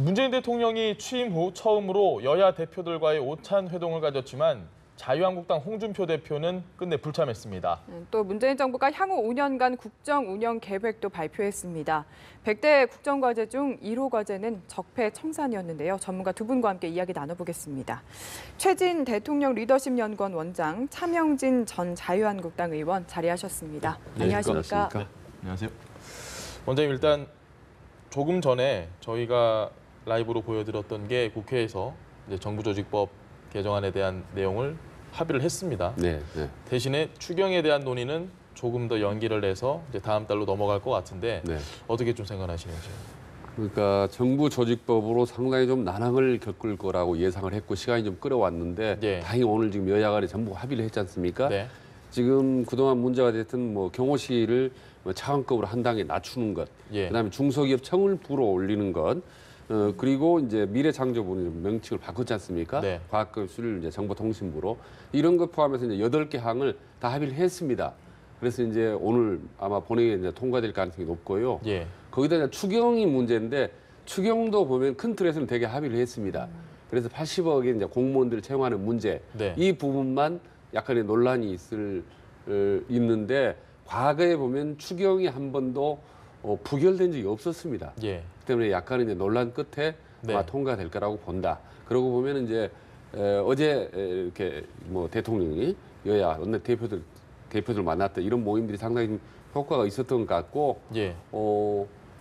문재인 대통령이 취임 후 처음으로 여야 대표들과의 오찬 회동을 가졌지만 자유한국당 홍준표 대표는 끝내 불참했습니다. 또 문재인 정부가 향후 5년간 국정 운영 계획도 발표했습니다. 100대 국정과제 중 1호 과제는 적폐 청산이었는데요. 전문가 두 분과 함께 이야기 나눠보겠습니다. 최진 대통령 리더십 연구원 원장, 차명진 전 자유한국당 의원 자리하셨습니다. 네, 안녕하십니까? 네, 안녕하세요. 원장님, 일단 조금 전에 저희가 라이브로 보여드렸던 게 국회에서 이제 정부조직법 개정안에 대한 내용을 합의를 했습니다. 네. 대신에 추경에 대한 논의는 조금 더 연기를 해서 이제 다음 달로 넘어갈 것 같은데 어떻게 좀 생각하시는지? 그러니까 정부 조직법으로 상당히 좀 난항을 겪을 거라고 예상을 했고 시간이 좀 끌어왔는데 다행히 오늘 지금 여야 간에 전부 합의를 했지 않습니까? 지금 그동안 문제가 됐던 뭐 경호실을 차관급으로 한 단계 낮추는 것, 그다음에 중소기업 청을 불어올리는 것, 그리고 이제 미래창조부는 명칭을 바꿨지 않습니까? 과학기술을 이제 정보통신부로 이런 것 포함해서 이제 8개 항을 다 합의를 했습니다. 그래서 이제 오늘 아마 본회의에 이제 통과될 가능성이 높고요. 거기다 이제 추경이 문제인데 추경도 보면 큰 틀에서는 되게 합의를 했습니다. 그래서 80억의 이제 공무원들을 채용하는 문제, 이 부분만 약간의 논란이 있는데 과거에 보면 추경이 한 번도 부결된 적이 없었습니다. 그 때문에 약간의 이제 논란 끝에 아마 통과될 거라고 본다. 그러고 보면 이제 어제 이렇게 뭐 대통령이 여야 원내 대표들 만났던 이런 모임들이 상당히 효과가 있었던 것 같고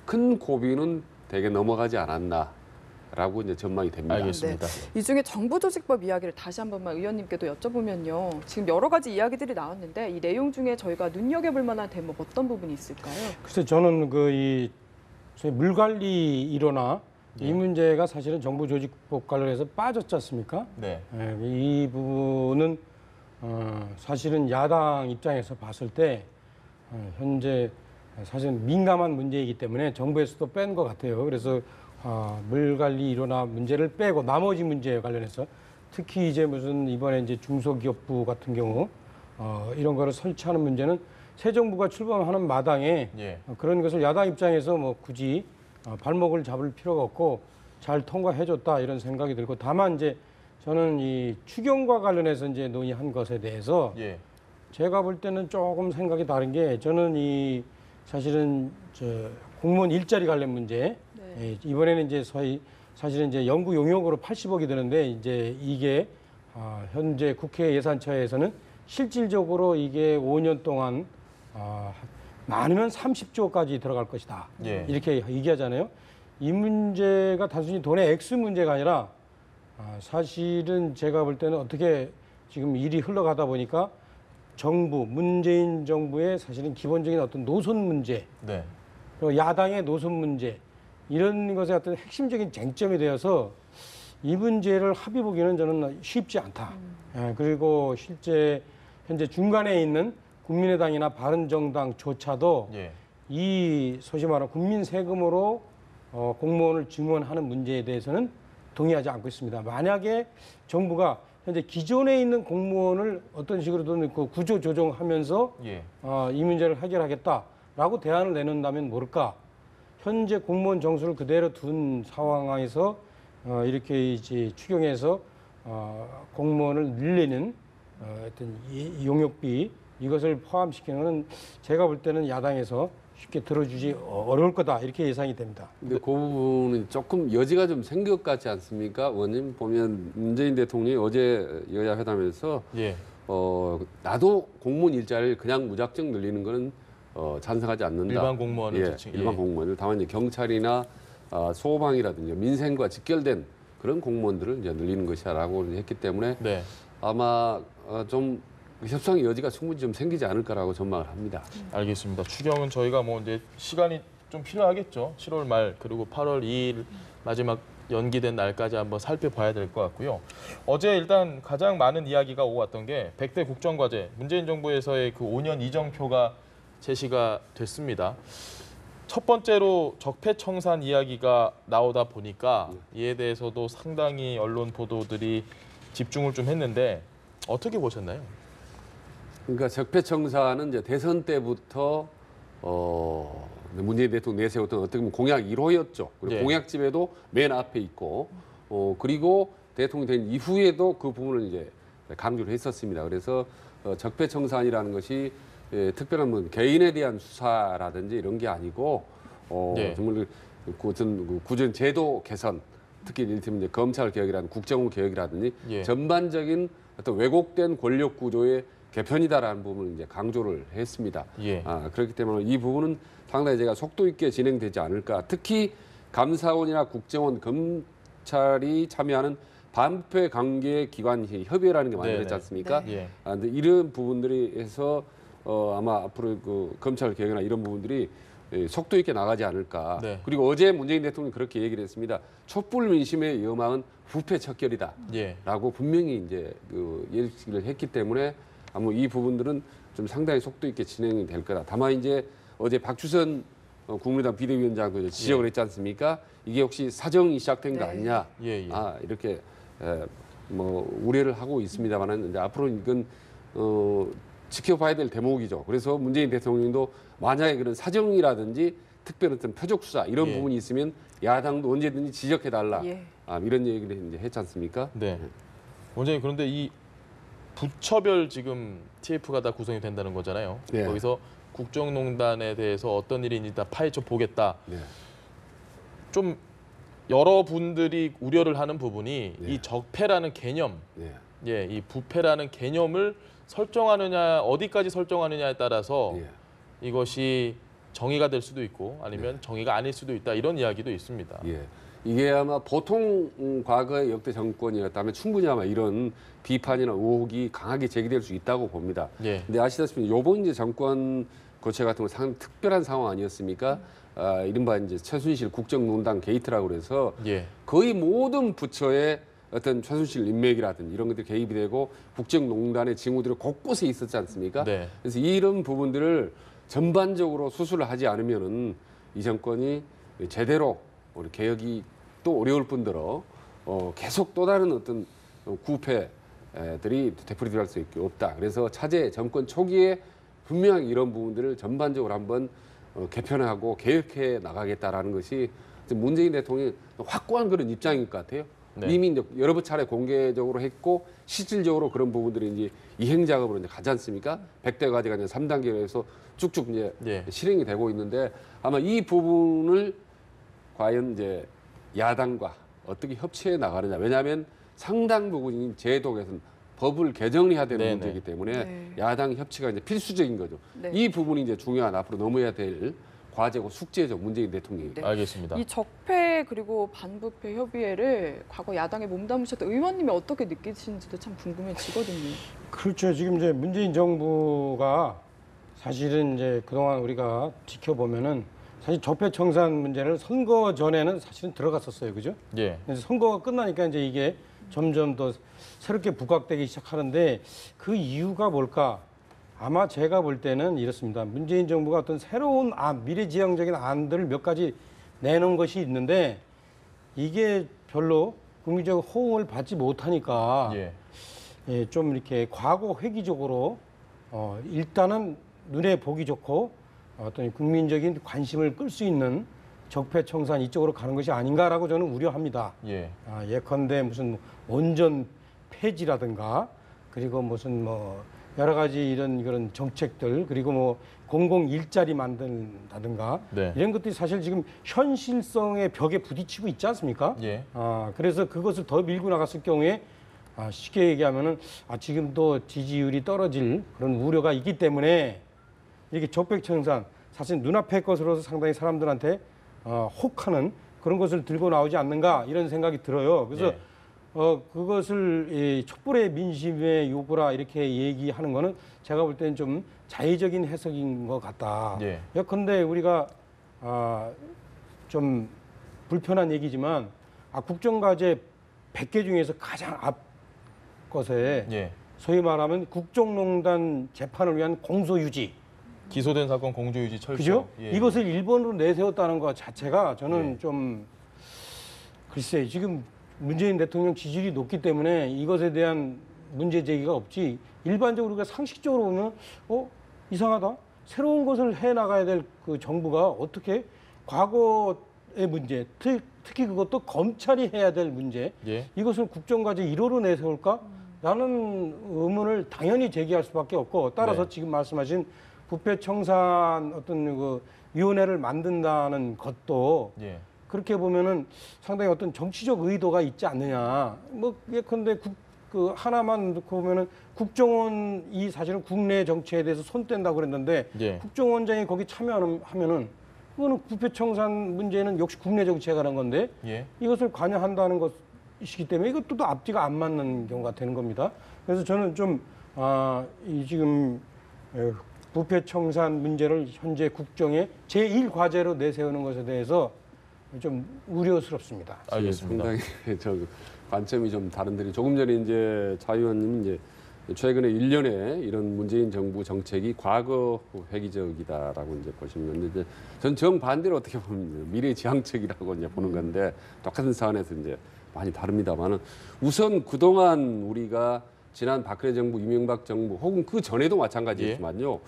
큰 고비는 되게 넘어가지 않았나라고 이제 전망이 됩니다. 알겠습니다. 이 중에 정부조직법 이야기를 다시 한 번만 의원님께도 여쭤보면요. 지금 여러 가지 이야기들이 나왔는데 이 내용 중에 저희가 눈여겨볼 만한 대목 어떤 부분이 있을까요? 글쎄 저는 이 물 관리 일호나 이 문제가 사실은 정부조직법 관련해서 빠졌지 않습니까? 이 부분은 사실은 야당 입장에서 봤을 때 현재 사실은 민감한 문제이기 때문에 정부에서도 뺀 것 같아요. 그래서 물 관리 일호나 문제를 빼고 나머지 문제에 관련해서 특히 이제 무슨 이번에 이제 중소기업부 같은 경우 이런 거를 설치하는 문제는 새 정부가 출범하는 마당에 그런 것을 야당 입장에서 뭐 굳이 발목을 잡을 필요가 없고 잘 통과해줬다 이런 생각이 들고 다만 이제 저는 이 추경과 관련해서 이제 논의한 것에 대해서 제가 볼 때는 조금 생각이 다른 게 저는 이 사실은 공무원 일자리 관련 문제 이번에는 이제 사실은 이제 연구 용역으로 80억이 드는데 이제 이게 현재 국회 예산처에서는 실질적으로 이게 5년 동안 많으면 30조까지 들어갈 것이다. 이렇게 얘기하잖아요. 이 문제가 단순히 돈의 액수 문제가 아니라 사실은 제가 볼 때는 어떻게 지금 일이 흘러가다 보니까 문재인 정부의 사실은 기본적인 어떤 노선 문제, 그리고 야당의 노선 문제 이런 것의 어떤 핵심적인 쟁점이 되어서 이 문제를 합의 보기는 저는 쉽지 않다. 그리고 실제 현재 중간에 있는 국민의당이나 바른정당조차도 이 소위 말하는 국민 세금으로 공무원을 증원하는 문제에 대해서는 동의하지 않고 있습니다. 만약에 정부가 현재 기존에 있는 공무원을 어떤 식으로든 그 구조 조정하면서 이 문제를 해결하겠다라고 대안을 내놓는다면 모를까? 현재 공무원 정수를 그대로 둔 상황에서 이렇게 이제 추경해서 공무원을 늘리는 어떤 용역비 이것을 포함시키는 건 제가 볼 때는 야당에서 쉽게 들어주지 어려울 거다 이렇게 예상이 됩니다. 근데 그 부분은 조금 여지가 좀 생긴 것 같지 않습니까? 의원님 보면 문재인 대통령이 어제 여야 회담에서 나도 공무원 일자리를 그냥 무작정 늘리는 거는 찬성하지 않는다. 일반 공무원을 일반 공무원을 다만 이제 경찰이나 소방이라든지 민생과 직결된 그런 공무원들을 이제 늘리는 것이라고 했기 때문에 아마 좀 협상의 여지가 충분히 좀 생기지 않을까라고 전망을 합니다. 알겠습니다. 추경은 저희가 뭐 이제 시간이 좀 필요하겠죠. 7월 말 그리고 8월 2일 마지막 연기된 날까지 한번 살펴봐야 될 것 같고요. 어제 일단 가장 많은 이야기가 오고 왔던 게 100대 국정과제, 문재인 정부에서의 그 5년 이정표가 제시가 됐습니다. 첫 번째로 적폐청산 이야기가 나오다 보니까 이에 대해서도 상당히 언론 보도들이 집중을 좀 했는데 어떻게 보셨나요? 그러니까 적폐청산은 이제 대선 때부터 문재인 대통령 내세웠던 어떻게 보면 공약 1호였죠. 그리고 예. 공약집에도 맨 앞에 있고 그리고 대통령이 된 이후에도 그 부분을 이제 강조를 했었습니다. 그래서 적폐청산이라는 것이 특별한 뭐 개인에 대한 수사라든지 이런 게 아니고 예. 정말 어떤 구전 제도 개선, 특히 이를테면 이제 검찰 개혁이라든지 국정원 개혁이라든지 예. 전반적인 어떤 왜곡된 권력 구조의 개편이다라는 부분을 이제 강조를 했습니다. 예. 그렇기 때문에 이 부분은 상당히 제가 속도 있게 진행되지 않을까. 특히 감사원이나 국정원, 검찰이 참여하는 반부패 관계 기관 협의회라는 게 만들어졌지 않습니까? 네. 근데 이런 부분들이 해서 아마 앞으로 그 검찰 개혁이나 이런 부분들이 속도 있게 나가지 않을까. 네. 그리고 어제 문재인 대통령이 그렇게 얘기를 했습니다. 촛불 민심의 여망은 부패 척결이다. 예. 라고 분명히 이제 얘기를 했기 때문에 아마 이 부분들은 좀 상당히 속도 있게 진행이 될 거다. 다만 이제 어제 박주선 국민의당 비대위원장도 이제 지적을 했지 않습니까? 이게 혹시 사정이 시작된 거 아니냐? 예, 예. 이렇게 뭐 우려를 하고 있습니다만은 이제 앞으로 이건 지켜봐야 될 대목이죠. 그래서 문재인 대통령도 만약에 그런 사정이라든지 특별한 어떤 표적 수사 이런 예. 부분이 있으면 야당도 언제든지 지적해 달라. 예. 이런 얘기를 이제 했지 않습니까? 네. 원장님 그런데 이 부처별 지금 TF가 다 구성이 된다는 거잖아요. 네. 거기서 국정농단에 대해서 어떤 일인지 다 파헤쳐 보겠다. 네. 좀 여러분들이 우려를 하는 부분이 네. 이 적폐라는 개념, 네. 예, 이 부패라는 개념을 설정하느냐, 어디까지 설정하느냐에 따라서 예. 이것이 정의가 될 수도 있고 아니면 정의가 아닐 수도 있다 이런 이야기도 있습니다. 예. 이게 아마 보통 과거의 역대 정권이었다면 충분히 아마 이런 비판이나 의혹이 강하게 제기될 수 있다고 봅니다. 예. 근데 아시다시피 이번 이제 정권 교체 같은 건 상당히 특별한 상황 아니었습니까? 이른바 이제 최순실 국정농단 게이트라고 그래서 예. 거의 모든 부처의 어떤 최순실 인맥이라든지 이런 것들이 개입이 되고 국정농단의 징후들이 곳곳에 있었지 않습니까? 네. 그래서 이런 부분들을 전반적으로 수술을 하지 않으면은 이 정권이 제대로 우리 개혁이 또 어려울 뿐더러 계속 또 다른 어떤 구패들이 되풀이될 수 있게 없다. 그래서 차제 정권 초기에 분명히 이런 부분들을 전반적으로 한번 개편하고 개혁해 나가겠다라는 것이 문재인 대통령이 확고한 그런 입장인 것 같아요. 네. 이미 이제 여러 차례 공개적으로 했고 실질적으로 그런 부분들이 이제 이행 작업으로 이제 가지 않습니까? 100대 가지가 이제 3단계에서 쭉쭉 이제 예. 실행이 되고 있는데 아마 이 부분을 과연 이제 야당과 어떻게 협치해 나가느냐. 왜냐하면 상당 부분이 제도 개선, 법을 개정해야 되는 네네. 문제이기 때문에 네. 야당 협치가 이제 필수적인 거죠. 네. 이 부분이 이제 중요한 앞으로 넘어야 될 과제고 숙제죠. 문재인 대통령이. 네. 알겠습니다. 이 적폐 그리고 반부패 협의회를 과거 야당에 몸담으셨던 의원님이 어떻게 느끼시는지도 참 궁금해지거든요. 그렇죠. 지금 이제 문재인 정부가 사실은 이제 그동안 우리가 지켜보면은 사실 적폐청산 문제를 선거 전에는 사실은 들어갔었어요. 그죠? 예. 그래서 선거가 끝나니까 이제 이게 점점 더 새롭게 부각되기 시작하는데 그 이유가 뭘까? 아마 제가 볼 때는 이렇습니다. 문재인 정부가 어떤 새로운 미래지향적인 안들을 몇 가지 내놓은 것이 있는데 이게 별로 국민적 호응을 받지 못하니까 예. 좀 이렇게 과거 회귀적으로 일단은 눈에 보기 좋고 어떤 국민적인 관심을 끌 수 있는 적폐청산 이쪽으로 가는 것이 아닌가라고 저는 우려합니다. 예. 예컨대 무슨 원전 폐지라든가 그리고 무슨 뭐 여러 가지 그런 정책들 그리고 뭐 공공 일자리 만든다든가 네. 이런 것들이 사실 지금 현실성의 벽에 부딪히고 있지 않습니까? 예. 그래서 그것을 더 밀고 나갔을 경우에 쉽게 얘기하면은 지금도 지지율이 떨어질 그런 우려가 있기 때문에 이렇게 적폐청산 사실 눈앞의 것으로서 상당히 사람들한테 혹하는 그런 것을 들고 나오지 않는가 이런 생각이 들어요. 그래서 예. 그것을 이 촛불의 민심의 요구라 이렇게 얘기하는 거는 제가 볼 때는 좀 자의적인 해석인 것 같다. 예. 예컨대 우리가 좀 불편한 얘기지만 국정과제 100개 중에서 가장 앞 것에 예. 소위 말하면 국정농단 재판을 위한 공소유지. 기소된 사건 공조유지 철저. 그죠? 예. 이것을 1번으로 내세웠다는 것 자체가 저는 예. 좀 글쎄 지금 문재인 대통령 지지율이 높기 때문에 이것에 대한 문제 제기가 없지 일반적으로 우리가 상식적으로 보면 이상하다. 새로운 것을 해 나가야 될 그 정부가 어떻게 과거의 문제, 특히 그것도 검찰이 해야 될 문제, 예. 이것을 국정과제 1호로 내세울까? 라는 의문을 당연히 제기할 수밖에 없고, 따라서 네. 지금 말씀하신 부패 청산 어떤 그 위원회를 만든다는 것도 예. 그렇게 보면은 상당히 어떤 정치적 의도가 있지 않느냐. 뭐 예컨대 그 하나만 놓고 보면은 국정원이 사실은 국내 정치에 대해서 손 뗀다고 그랬는데 예. 국정원장이 거기 참여하면은 그거는 부패 청산 문제는 역시 국내 정치에 관한 건데 예. 이것을 관여한다는 것이기 때문에 이것도 또 앞뒤가 안 맞는 경우가 되는 겁니다. 그래서 저는 좀 이 지금 부패 청산 문제를 현재 국정의 제1과제로 내세우는 것에 대해서 좀 우려스럽습니다. 알겠습니다. 상당히 저 관점이 좀 다른데 조금 전에 이제 차 의원님은 이제 최근에 1년에 이런 문재인 정부 정책이 과거 회귀적이다라고 이제 보시는 건데 이제 전 정반대로 어떻게 보면 미래지향적이라고 이제 보는 건데 똑같은 사안에서 이제 많이 다릅니다만은 우선 그동안 우리가 지난 박근혜 정부, 이명박 정부 혹은 그 전에도 마찬가지였지만요.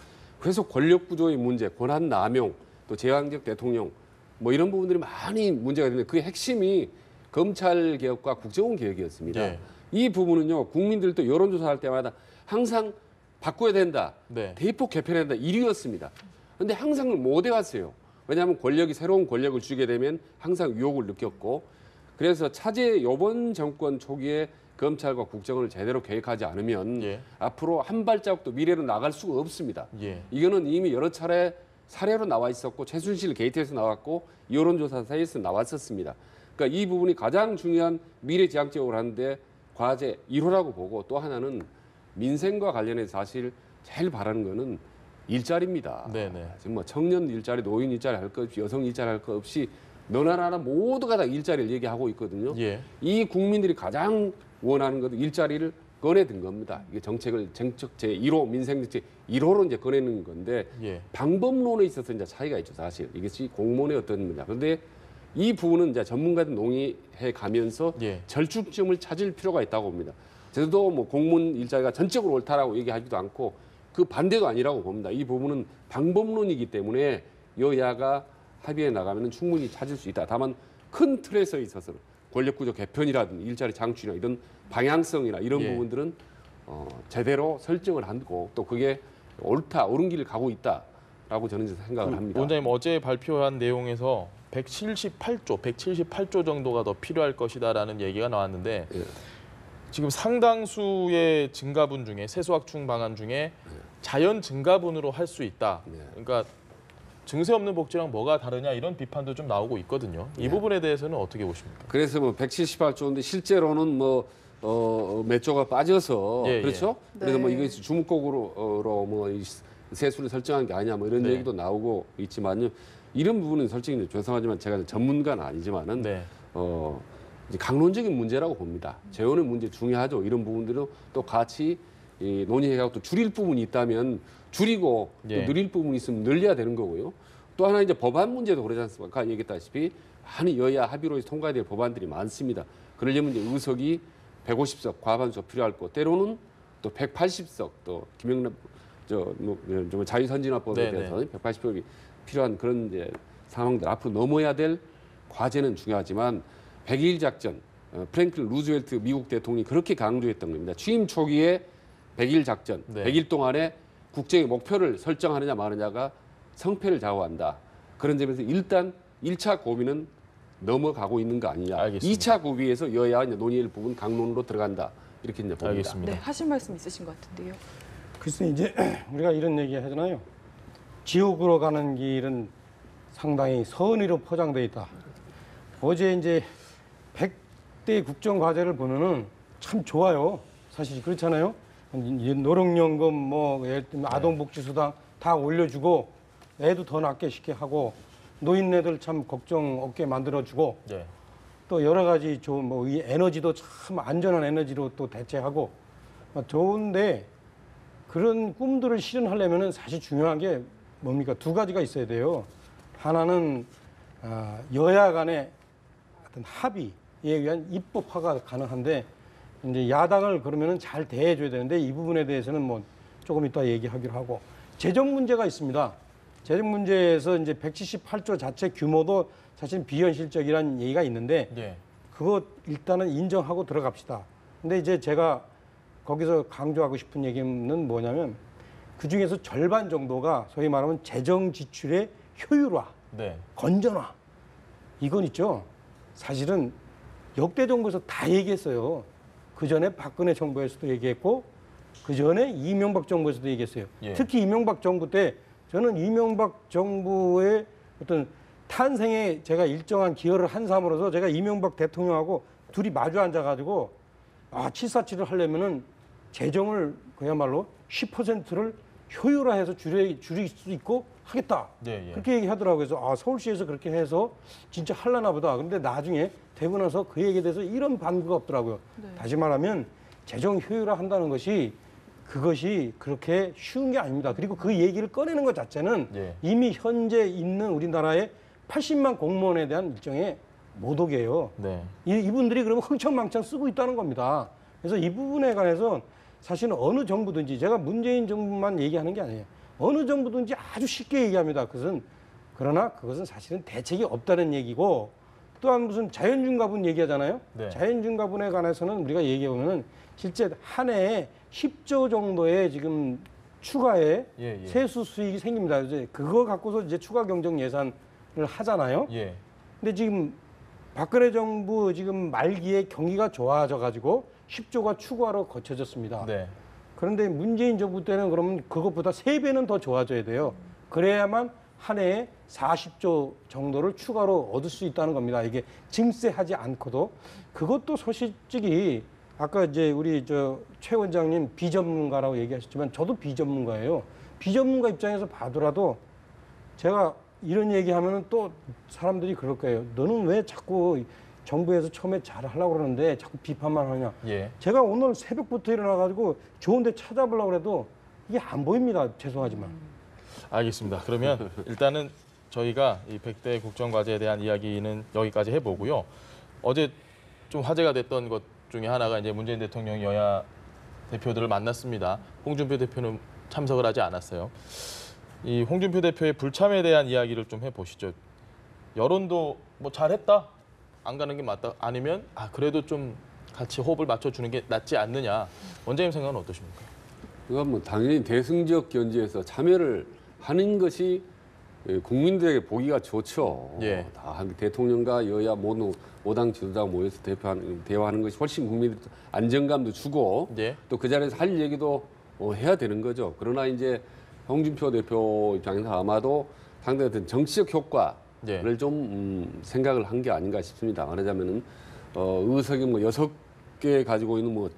계속 권력 구조의 문제, 권한 남용, 또 제왕적 대통령 뭐 이런 부분들이 많이 문제가 되는데 그 핵심이 검찰 개혁과 국정원 개혁이었습니다. 예. 이 부분은요, 국민들도 여론조사할 때마다 항상 바꿔야 된다, 네. 대폭 개편해야 된다 1위였습니다. 그런데 항상 못 해왔어요. 왜냐하면 새로운 권력을 주게 되면 항상 유혹을 느꼈고, 그래서 차제 이번 정권 초기에 검찰과 국정원을 제대로 개혁하지 않으면 예. 앞으로 한 발자국도 미래로 나갈 수가 없습니다. 예. 이거는 이미 여러 차례 사례로 나와 있었고 최순실 게이트에서 나왔고 여론조사사에서 나왔었습니다. 그러니까 이 부분이 가장 중요한 미래지향적으로 하는데 과제 1호라고 보고, 또 하나는 민생과 관련해서 사실 제일 바라는 거는 일자리입니다. 네네. 지금 뭐 청년 일자리, 노인 일자리 할 것 없이, 여성 일자리 할 것 없이 너나 나나 모두가 다 일자리를 얘기하고 있거든요. 예. 이 국민들이 가장 원하는 것도 일자리를 꺼내든 겁니다. 이게 정책 제1호, 민생정책 1호로 이제 꺼내는 건데 예. 방법론에 있어서 이제 차이가 있죠, 사실. 이것이 공무원의 어떤 문제. 그런데 이 부분은 이제 전문가들 논의해 가면서 예. 절충점을 찾을 필요가 있다고 봅니다. 저도 뭐 공무원 일자리가 전적으로 옳다라고 얘기하지도 않고 그 반대도 아니라고 봅니다. 이 부분은 방법론이기 때문에 여야가 합의해 나가면 충분히 찾을 수 있다. 다만 큰 틀에서 있어서는 권력구조 개편이라든지 일자리 창출이나 이런 방향성이나 이런 예. 부분들은 제대로 설정을 하고 또 그게 옳은 길을 가고 있다라고 저는 생각을 합니다. 원장님 어제 발표한 내용에서 178조 정도가 더 필요할 것이다라는 얘기가 나왔는데 예. 지금 상당수의 증가분 중에 세수확충 방안 중에 자연 증가분으로 할 수 있다. 네. 그러니까 증세 없는 복지랑 뭐가 다르냐 이런 비판도 좀 나오고 있거든요. 이 부분에 대해서는 어떻게 보십니까? 그래서 뭐 178조인데 실제로는 뭐 몇 조가 빠져서 예, 그렇죠. 예. 그래서 뭐 네. 이것이 주목곡으로 뭐 이 세수를 설정한 게 아니냐 뭐 이런 네. 얘기도 나오고 있지만요. 이런 부분은 솔직히 죄송하지만 제가 전문가는 아니지만은 네. 이제 강론적인 문제라고 봅니다. 재원의 문제 중요하죠. 이런 부분들은 또 같이 논의해가지고 또 줄일 부분이 있다면 줄이고 예. 또 늘릴 부분이 있으면 늘려야 되는 거고요. 또 하나 이제 법안 문제도 그러지 않습니까? 아까 얘기했다시피 많이 여야 합의로 통과해야 될 법안들이 많습니다. 그러려면 이제 의석이 150석 과반수 필요할 거, 때로는 또 180석, 또 김영남 자유선진화법에 네네. 대해서 180석이 필요한 그런 이제 상황들 앞으로 넘어야 될 과제는 중요하지만 100일 작전, 프랭클린 루즈웰트 미국 대통령이 그렇게 강조했던 겁니다. 취임 초기에 100일 작전, 네. 100일 동안에 국정의 목표를 설정하느냐 마느냐가 성패를 좌우한다. 그런 점에서 일단 1차 고비는 넘어가고 있는 거 아니냐. 알겠습니다. 2차 고비에서 여야 논의할 부분 강론으로 들어간다. 이렇게 이제 봅니다. 알겠습니다. 네, 하실 말씀 있으신 것 같은데요. 글쎄 이제 우리가 이런 얘기 하잖아요. 지옥으로 가는 길은 상당히 선의로 포장돼 있다. 어제 이제 100대 국정과제를 보면은 참 좋아요. 사실 그렇잖아요. 노령연금 뭐 아동복지수당 다 올려주고 애도 더 낳게 시게 하고 노인네들 참 걱정 없게 만들어주고 네. 또 여러 가지 좋은 뭐 이 에너지도 참 안전한 에너지로 또 대체하고 좋은데 그런 꿈들을 실현하려면은 사실 중요한 게 뭡니까? 두 가지가 있어야 돼요. 하나는 여야 간의 어떤 합의에 의한 입법화가 가능한데 이제 야당을 그러면은 잘 대해줘야 되는데 이 부분에 대해서는 뭐 조금 이따 얘기하기로 하고 재정 문제가 있습니다. 재정 문제에서 이제 178조 자체 규모도 사실 비현실적이라는 얘기가 있는데 예. 그거 일단은 인정하고 들어갑시다. 근데 이제 제가 거기서 강조하고 싶은 얘기는 뭐냐면 그중에서 절반 정도가 소위 말하면 재정 지출의 효율화, 네. 건전화 이건 있죠. 사실은 역대 정부에서 다 얘기했어요. 그 전에 박근혜 정부에서도 얘기했고 그 전에 이명박 정부에서도 얘기했어요. 예. 특히 이명박 정부 때 저는 이명박 정부의 어떤 탄생에 제가 일정한 기여를 한 사람으로서 제가 이명박 대통령하고 둘이 마주 앉아가지고 747을 하려면은 재정을 그야말로 10%를 효율화해서 줄일 수 있고 하겠다. 예, 예. 그렇게 얘기하더라고요. 그래서 서울시에서 그렇게 해서 진짜 하려나 보다. 근데 나중에 되고 나서 그 얘기에 대해서 이런 반구가 없더라고요. 네. 다시 말하면 재정 효율화 한다는 것이 그것이 그렇게 쉬운 게 아닙니다. 그리고 그 얘기를 꺼내는 것 자체는 예. 이미 현재 있는 우리나라의 80만 공무원에 대한 일종의 모독이에요. 네. 이분들이 그러면 흥청망청 쓰고 있다는 겁니다. 그래서 이 부분에 관해서 사실은 어느 정부든지 제가 문재인 정부만 얘기하는 게 아니에요. 어느 정부든지 아주 쉽게 얘기합니다. 그러나 그것은 사실은 대책이 없다는 얘기고 또한 무슨 자연중과분 얘기하잖아요. 네. 자연중과분에 관해서는 우리가 얘기해보면 실제 한 해에 10조 정도의 지금 추가의 예, 예. 세수 수익이 생깁니다. 이제 그거 갖고서 이제 추가 경정 예산을 하잖아요. 예. 근데 지금 박근혜 정부 지금 말기에 경기가 좋아져 가지고 10조가 추가로 거쳐졌습니다. 네. 그런데 문재인 정부 때는 그러면 그것보다 3배는 더 좋아져야 돼요. 그래야만 한 해에 40조 정도를 추가로 얻을 수 있다는 겁니다. 이게 증세하지 않고도 그것도 솔직히 아까 이제 우리 최 원장님 비전문가라고 얘기하셨지만 저도 비전문가예요. 비전문가 입장에서 봐더라도 제가 이런 얘기하면은 또 사람들이 그럴 거예요. 너는 왜 자꾸 정부에서 처음에 잘 하려고 그러는데 자꾸 비판만 하냐. 예. 제가 오늘 새벽부터 일어나가지고 좋은 데 찾아보려고 해도 이게 안 보입니다. 죄송하지만. 알겠습니다. 그러면 일단은 저희가 이 100대 국정과제에 대한 이야기는 여기까지 해보고요. 어제 좀 화제가 됐던 것 중에 하나가 이제 문재인 대통령이 여야 대표들을 만났습니다. 홍준표 대표는 참석을 하지 않았어요. 이 홍준표 대표의 불참에 대한 이야기를 좀 해보시죠. 여론도 뭐 잘했다, 안 가는 게 맞다, 아니면 그래도 좀 같이 호흡을 맞춰주는 게 낫지 않느냐. 원장님 생각은 어떠십니까? 그건 뭐 당연히 대승적 견지에서 참여를 하는 것이 국민들에게 보기가 좋죠. 예. 다 대통령과 여야 모두 5당 지도자가 모여서 대화하는 것이 훨씬 국민들 안정감도 주고 예. 또 그 자리에서 할 얘기도 해야 되는 거죠. 그러나 이제 홍준표 대표 입장에서 아마도 상당히 어떤 정치적 효과를 예. 좀 생각을 한 게 아닌가 싶습니다. 말하자면은 의석이 뭐 6개 가지고 있는 뭐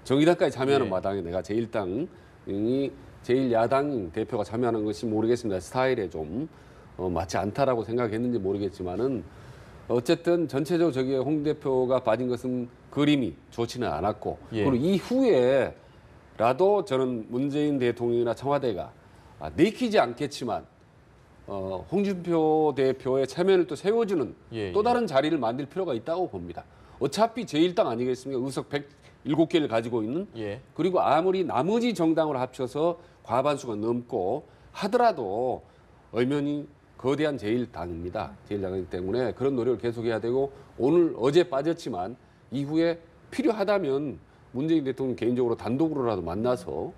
정의당까지 참여하는 예. 마당에 내가 제1당이 제1야당 대표가 참여하는 것이 모르겠습니다. 스타일에 좀 맞지 않다라고 생각했는지 모르겠지만은 어쨌든 전체적으로 저기에 홍 대표가 빠진 것은 그림이 좋지는 않았고 예. 그리고 이후에라도 저는 문재인 대통령이나 청와대가 내키지 않겠지만 홍준표 대표의 체면을 또 세워주는 예, 또 다른 자리를 만들 필요가 있다고 봅니다. 어차피 제1당 아니겠습니까? 의석 107개를 가지고 있는 예. 그리고 아무리 나머지 정당으로 합쳐서 과반수가 넘고 하더라도 엄연히 거대한 제1당입니다. 제1당이기 때문에 그런 노력을 계속해야 되고 어제 빠졌지만 이후에 필요하다면 문재인 대통령 개인적으로 단독으로라도 만나서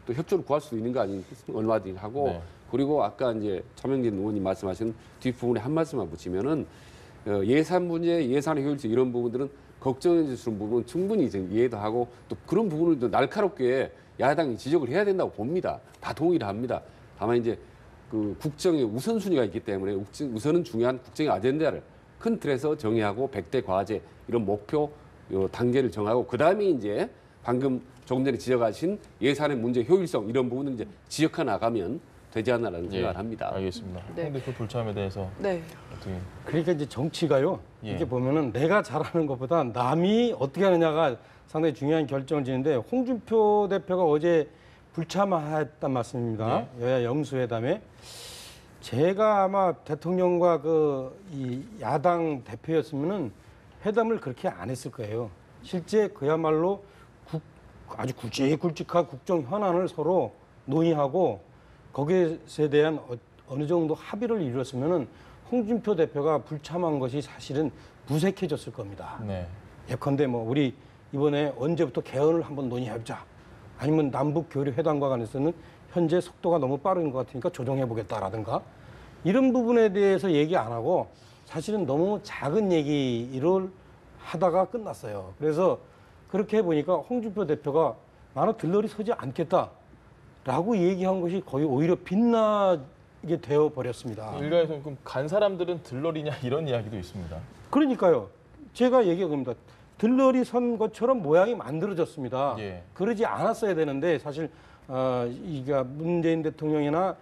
또 협조를 구할 수도 있는 거 아니겠습니까? 얼마든지 하고 네. 그리고 아까 이제 차명진 의원님 말씀하신 뒷부분에 한 말씀만 붙이면은 예산 문제, 예산의 효율성 이런 부분들은 걱정해 주는 부분은 충분히 이제 이해도 하고 또 그런 부분을 또 날카롭게 야당이 지적을 해야 된다고 봅니다. 다 동의를 합니다. 다만 이제 그 국정의 우선순위가 있기 때문에 우선은 중요한 국정의 아젠다를 큰 틀에서 정의하고 100대 과제 이런 목표 단계를 정하고 그다음에 이제 방금 조금 전에 지적하신 예산의 문제 효율성 이런 부분은 이제 지적해 나가면 되지 않나라는 생각을 합니다. 알겠습니다. 네. 홍 대표 불참에 대해서 네. 어떻게? 그러니까 이제 정치가요. 예. 이렇게 보면은 내가 잘하는 것보다 남이 어떻게 하느냐가 상당히 중요한 결정을 지는데 홍준표 대표가 어제 불참했단 말씀입니다. 여야 영수회담에 제가 아마 대통령과 이 야당 대표였으면은 회담을 그렇게 안 했을 거예요. 실제 그야말로 아주 굵직굵직한 국정 현안을 서로 논의하고 거기에 대한 어느 정도 합의를 이뤘으면은 홍준표 대표가 불참한 것이 사실은 무색해졌을 겁니다. 네. 예컨대 뭐 우리 이번에 언제부터 개헌을 한번 논의해보자. 아니면 남북 교류 회담과 관해서는 현재 속도가 너무 빠른 것 같으니까 조정해보겠다라든가 이런 부분에 대해서 얘기 안 하고 사실은 너무 작은 얘기를 하다가 끝났어요. 그래서 그렇게 보니까 홍준표 대표가 나는 들러리 서지 않겠다라고 얘기한 것이 거의 오히려 빛나게 되어 버렸습니다. 일각에서는 그럼 간 사람들은 들러리냐 이런 이야기도 있습니다. 그러니까요. 제가 얘기한 겁니다. 들러리 선 것처럼 모양이 만들어졌습니다. 예. 그러지 않았어야 되는데 사실 이게 문재인 대통령이나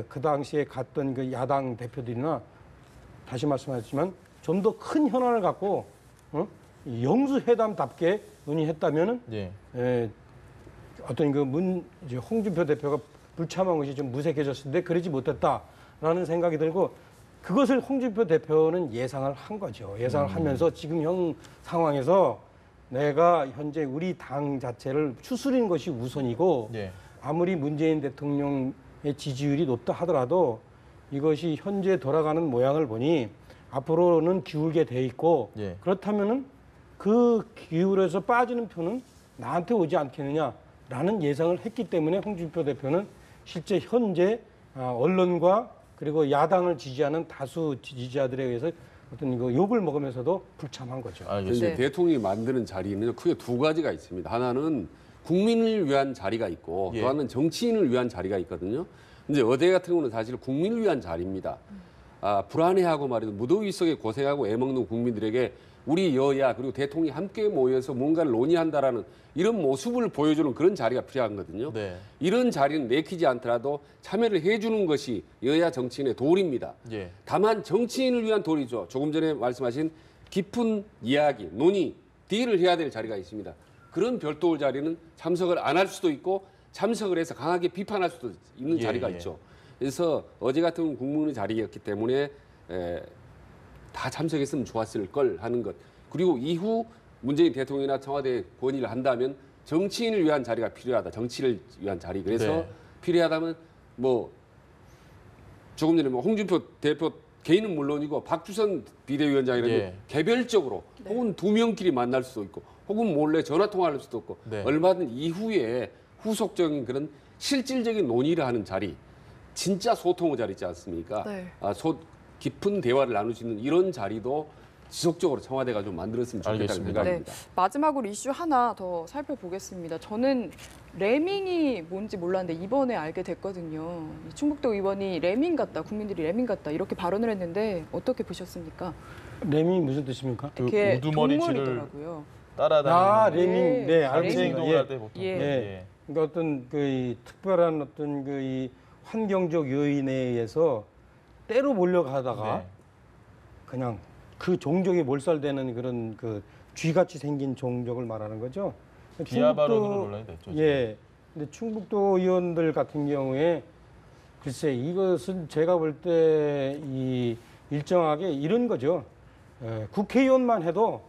그 당시에 갔던 그 야당 대표들이나 다시 말씀하지만 좀 더 큰 현안을 갖고 영수회담답게 논의했다면은 예. 어떤 이제 홍준표 대표가 불참한 것이 좀 무색해졌을 때 그러지 못했다라는 생각이 들고 그것을 홍준표 대표는 예상을 한 거죠. 예상을 하면서 지금 형 상황에서 내가 현재 우리 당 자체를 추스리는 것이 우선이고 예. 아무리 문재인 대통령의 지지율이 높다 하더라도 이것이 현재 돌아가는 모양을 보니 앞으로는 기울게 돼 있고 예. 그렇다면은 그 기울에서 빠지는 표는 나한테 오지 않겠느냐라는 예상을 했기 때문에 홍준표 대표는 실제 현재 언론과 그리고 야당을 지지하는 다수 지지자들에 의해서 어떤 이거 욕을 먹으면서도 불참한 거죠. 이제 대통령이 만드는 자리는 크게 두 가지가 있습니다. 하나는 국민을 위한 자리가 있고 또 하나는 정치인을 위한 자리가 있거든요. 이제 어제 같은 경우는 사실 국민을 위한 자리입니다. 불안해하고 말이죠. 무더위 속에 고생하고 애먹는 국민들에게 우리 여야 그리고 대통령이 함께 모여서 뭔가를 논의한다라는 이런 모습을 보여주는 그런 자리가 필요하거든요. 네. 이런 자리는 내키지 않더라도 참여를 해주는 것이 여야 정치인의 도리입니다. 예. 다만 정치인을 위한 도리죠. 조금 전에 말씀하신 깊은 이야기, 논의, 딜을 해야 될 자리가 있습니다. 그런 별도의 자리는 참석을 안 할 수도 있고 참석을 해서 강하게 비판할 수도 있는 자리가 있죠. 그래서 어제 같은 국무의 자리였기 때문에 다 참석했으면 좋았을 걸 하는 것. 그리고 이후 문재인 대통령이나 청와대에 건의를 한다면 정치인을 위한 자리가 필요하다. 정치를 위한 자리. 그래서 필요하다면 뭐 조금 전에 뭐 홍준표 대표 개인은 물론이고 박주선 비대위원장이라도 개별적으로 혹은 두 명끼리 만날 수도 있고 혹은 몰래 전화 통화할 수도 있고 얼마든 이후에 후속적인 그런 실질적인 논의를 하는 자리, 진짜 소통의 자리 있지 않습니까? 깊은 대화를 나눌 수 있는 이런 자리도 지속적으로 청와대가 좀 만들었으면 좋겠다는 생각입니다. 마지막으로 이슈 하나 더 살펴보겠습니다. 저는 레밍이 뭔지 몰랐는데 이번에 알게 됐거든요. 충북도 의원이 레밍 같다, 국민들이 레밍 같다 이렇게 발언을 했는데 어떻게 보셨습니까? 레밍이 무슨 뜻입니까? 그 우두머리쥐를 따라다니는 레밍, 네, 알겠습니다. 행동할 때 보통. 그러니까 어떤 이 특별한 어떤 이 환경적 요인에 의해서 때로 몰려가다가 그냥 그 종족이 몰살되는 그런 그 쥐같이 생긴 종족을 말하는 거죠. 비하 발언으로 논란이 됐죠. 근데 충북도 의원들 같은 경우에 글쎄 이것은 제가 볼 때 이 일정하게 이런 거죠. 국회의원만 해도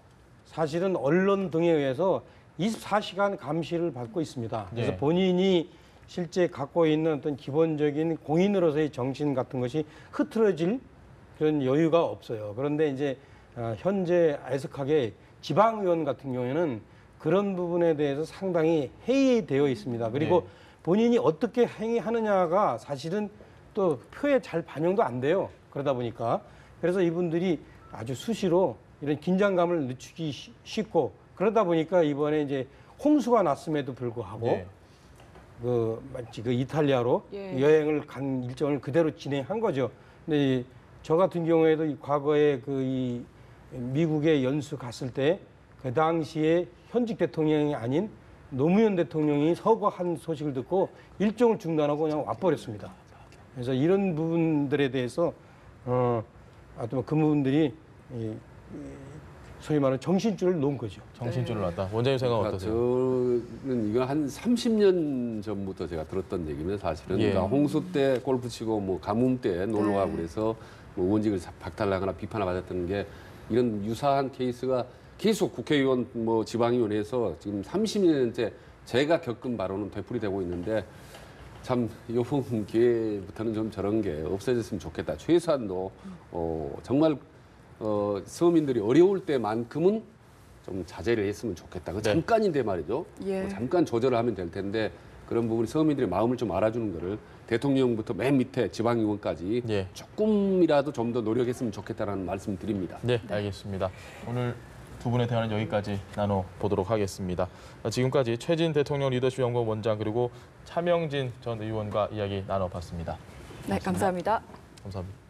사실은 언론 등에 의해서 24시간 감시를 받고 있습니다. 그래서 본인이 실제 갖고 있는 어떤 기본적인 공인으로서의 정신 같은 것이 흐트러질 그런 여유가 없어요. 그런데 이제 현재 애석하게 지방의원 같은 경우에는 그런 부분에 대해서 상당히 해이되어 있습니다. 그리고 본인이 어떻게 행위하느냐가 사실은 또 표에 잘 반영도 안 돼요. 그러다 보니까. 그래서 이분들이 아주 수시로 이런 긴장감을 늦추기 쉽고 그러다 보니까 이번에 이제 홍수가 났음에도 불구하고 그 이탈리아로 여행을 간 일정을 그대로 진행한 거죠. 근데 저 같은 경우에도 과거에 이 미국에 연수 갔을 때 그 당시에 현직 대통령이 아닌 노무현 대통령이 서거한 소식을 듣고 일정을 중단하고 그냥 와버렸습니다. 그래서 이런 부분들에 대해서 그 부분들이 소위 말하는 정신줄을 놓은 거죠. 정신줄을 놨다. 원장님 생각 어떠세요? 저는 이거 한 30년 전부터 제가 들었던 얘기는 사실은 그러니까 홍수 때 골프 치고 뭐 가뭄 때 놀러 가고 그래서 뭐 의원직을 박탈하거나 비판을 받았던 게 이런 유사한 케이스가 계속 국회의원 뭐 지방의원에서 지금 30년째 제가 겪은 바로는 되풀이되고 있는데 참 이번 기회부터는 좀 저런 게 없어졌으면 좋겠다. 최소한도 정말 서민들이 어려울 때만큼은 좀 자제를 했으면 좋겠다. 그 잠깐인데 말이죠. 예. 잠깐 조절을 하면 될 텐데 그런 부분이 서민들의 마음을 좀 알아주는 거를 대통령부터 맨 밑에 지방의원까지 조금이라도 좀 더 노력했으면 좋겠다는 말씀 드립니다. 네, 알겠습니다. 오늘 두 분의 대화는 여기까지 나눠보도록 하겠습니다. 지금까지 최진 대통령 리더십 연구원 원장 그리고 차명진 전 의원과 이야기 나눠봤습니다. 네, 감사합니다. 감사합니다.